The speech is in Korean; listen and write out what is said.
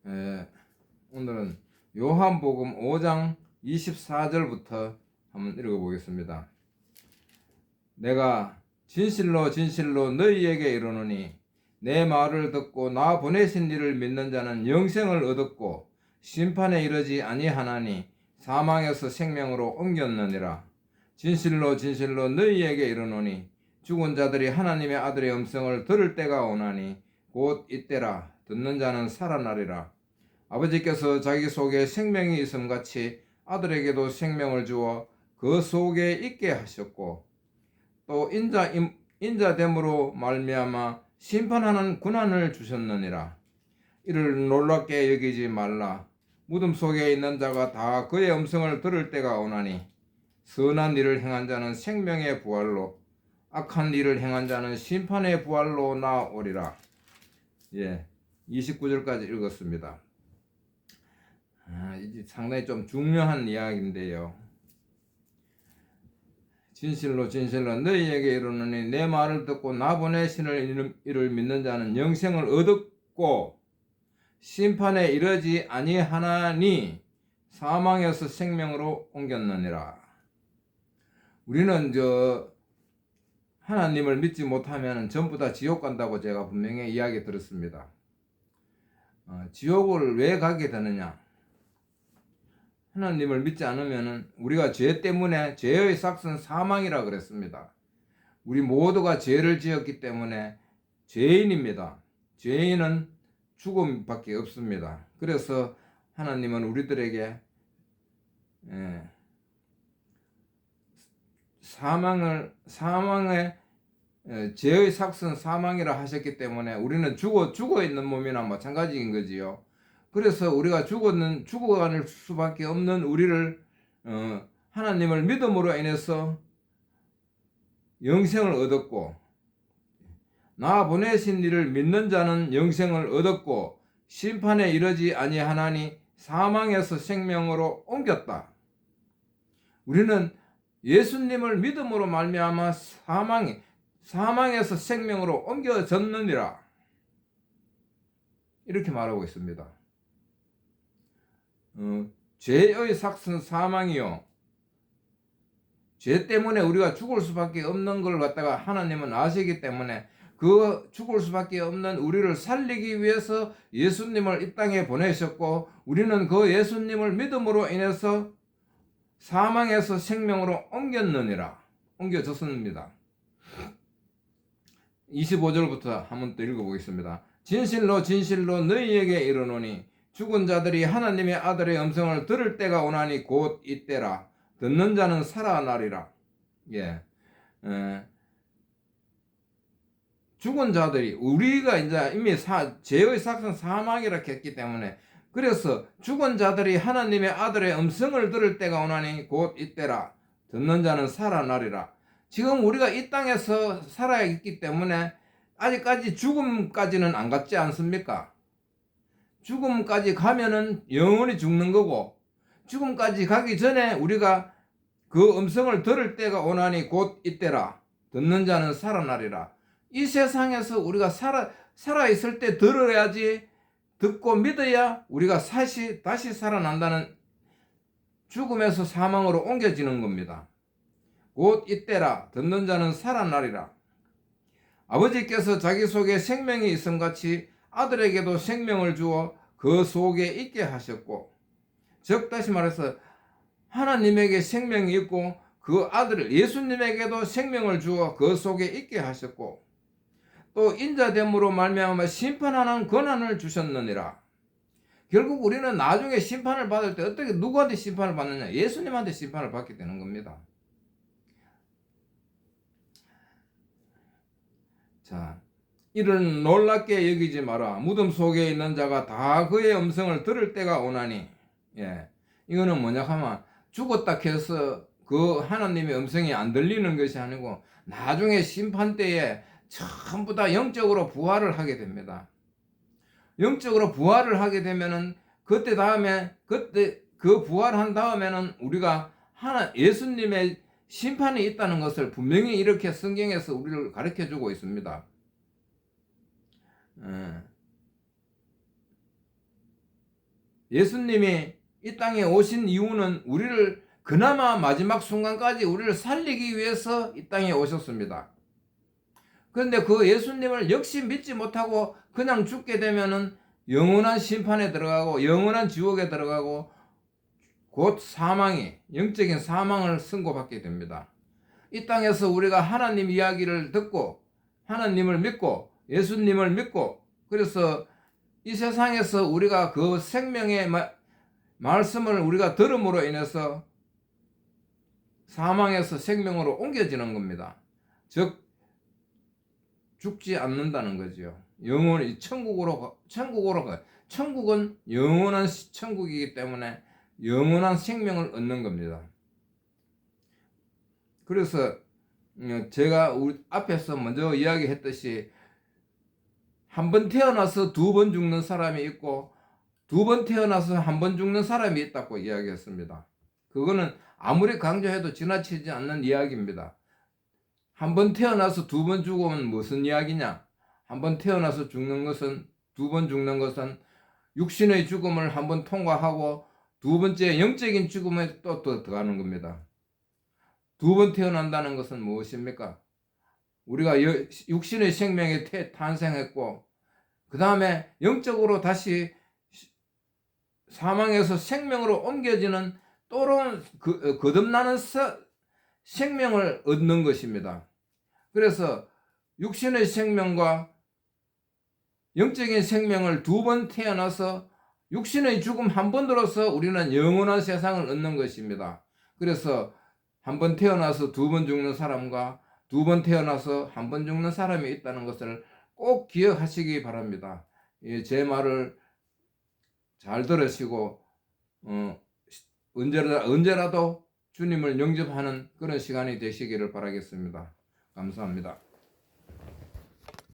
오늘은 요한복음 5장 24절부터 한번 읽어보겠습니다. 내가 진실로 진실로 너희에게 이르노니 내 말을 듣고 나 보내신 이를 믿는 자는 영생을 얻었고 심판에 이르지 아니하나니 사망에서 생명으로 옮겼느니라. 진실로 진실로 너희에게 이르노니 죽은 자들이 하나님의 아들의 음성을 들을 때가 오나니 곧 이때라. 듣는 자는 살아나리라. 아버지께서 자기 속에 생명이 있음같이 아들에게도 생명을 주어 그 속에 있게 하셨고 또 인자됨으로 말미암아 심판하는 고난을 주셨느니라. 이를 놀랍게 여기지 말라. 무덤 속에 있는 자가 다 그의 음성을 들을 때가 오나니 선한 일을 행한 자는 생명의 부활로 악한 일을 행한 자는 심판의 부활로 나오리라. 29절까지 읽었습니다. 이제 상당히 좀 중요한 이야기인데요. 진실로 진실로 너희에게 이르노니 내 말을 듣고 나 보내신 이를 믿는 자는 영생을 얻었고 심판에 이르지 아니하나니 사망에서 생명으로 옮겼느니라. 우리는 하나님을 믿지 못하면 전부 다 지옥 간다고 제가 분명히 이야기 들었습니다. 지옥을 왜 가게 되느냐? 하나님을 믿지 않으면 우리가 죄 때문에 죄의 삭은 사망이라 그랬습니다. 우리 모두가 죄를 지었기 때문에 죄인입니다. 죄인은 죽음밖에 없습니다. 그래서 하나님은 우리들에게 사망의 죄의 삭은 사망이라 하셨기 때문에 우리는 죽어 있는 몸이나 마찬가지인 거지요. 그래서 우리가 죽어갈 수밖에 없는 우리를 하나님을 믿음으로 인해서 영생을 얻었고 나 보내신 이를 믿는 자는 영생을 얻었고 심판에 이르지 아니하나니 사망에서 생명으로 옮겼다. 우리는 예수님을 믿음으로 말미암아 사망에서 생명으로 옮겨졌느니라. 이렇게 말하고 있습니다. 죄의 삭은 사망이요. 죄 때문에 우리가 죽을 수밖에 없는 걸 갖다가 하나님은 아시기 때문에 그 죽을 수밖에 없는 우리를 살리기 위해서 예수님을 이 땅에 보내셨고 우리는 그 예수님을 믿음으로 인해서 사망에서 생명으로 옮겨졌습니다. 25절부터 한번 또 읽어보겠습니다. 진실로 진실로 너희에게 이르노니 죽은 자들이 하나님의 아들의 음성을 들을 때가 오나니 곧 이때라. 듣는 자는 살아나리라. 죽은 자들이 우리가 이제 이미 죄의 삭은 사망이라 했기 때문에 그래서 죽은 자들이 하나님의 아들의 음성을 들을 때가 오나니 곧 이때라. 듣는 자는 살아나리라. 지금 우리가 이 땅에서 살아있기 때문에 아직까지 죽음까지는 안 갔지 않습니까? 죽음까지 가면은 영원히 죽는 거고 죽음까지 가기 전에 우리가 그 음성을 들을 때가 오나니 곧 이때라. 듣는 자는 살아나리라. 이 세상에서 우리가 살아있을 때 들어야지 듣고 믿어야 우리가 다시 살아난다는 죽음에서 사망으로 옮겨지는 겁니다. 곧 이때라. 듣는 자는 살아나리라. 아버지께서 자기 속에 생명이 있음같이 아들에게도 생명을 주어 그 속에 있게 하셨고 즉 다시 말해서 하나님에게 생명이 있고 그 아들 예수님에게도 생명을 주어 그 속에 있게 하셨고 또 인자됨으로 말미암아 심판하는 권한을 주셨느니라. 결국 우리는 나중에 심판을 받을 때 어떻게 누구한테 심판을 받느냐? 예수님한테 심판을 받게 되는 겁니다. 자, 이를 놀랍게 여기지 마라. 무덤 속에 있는 자가 다 그의 음성을 들을 때가 오나니. 이거는 뭐냐 하면 죽었다 해서 그 하나님의 음성이 안 들리는 것이 아니고 나중에 심판 때에 전부 다 영적으로 부활을 하게 됩니다. 영적으로 부활을 하게 되면은 그때 그 부활한 다음에는 우리가 예수님의 심판이 있다는 것을 분명히 이렇게 성경에서 우리를 가르쳐 주고 있습니다. 예수님이 이 땅에 오신 이유는 우리를 그나마 마지막 순간까지 우리를 살리기 위해서 이 땅에 오셨습니다. 그런데 그 예수님을 역시 믿지 못하고 그냥 죽게 되면은 영원한 심판에 들어가고 영원한 지옥에 들어가고 곧 영적인 사망을 선고받게 됩니다. 이 땅에서 우리가 하나님 이야기를 듣고 하나님을 믿고 예수님을 믿고 그래서 이 세상에서 우리가 그 생명의 말씀을 우리가 들음으로 인해서 사망에서 생명으로 옮겨지는 겁니다. 즉 죽지 않는다는 거죠. 영원히 천국은 영원한 천국이기 때문에 영원한 생명을 얻는 겁니다. 그래서 제가 우리 앞에서 먼저 이야기했듯이 한 번 태어나서 두 번 죽는 사람이 있고 두 번 태어나서 한 번 죽는 사람이 있다고 이야기했습니다. 그거는 아무리 강조해도 지나치지 않는 이야기입니다. 한 번 태어나서 두 번 죽으면 무슨 이야기냐? 한 번 태어나서 죽는 것은 두 번 죽는 것은 육신의 죽음을 한 번 통과하고 두 번째 영적인 죽음에 또 들어가는 겁니다. 두 번 태어난다는 것은 무엇입니까? 우리가 육신의 생명에 탄생했고 그 다음에 영적으로 다시 사망에서 생명으로 옮겨지는 또다른 거듭나는 생명을 얻는 것입니다. 그래서 육신의 생명과 영적인 생명을 두 번 태어나서 육신의 죽음 한 번으로서 우리는 영원한 세상을 얻는 것입니다. 그래서 한 번 태어나서 두 번 죽는 사람과 두 번 태어나서 한 번 죽는 사람이 있다는 것을 꼭 기억하시기 바랍니다. 제 말을 잘 들으시고 언제라도 주님을 영접하는 그런 시간이 되시기를 바라겠습니다. 감사합니다.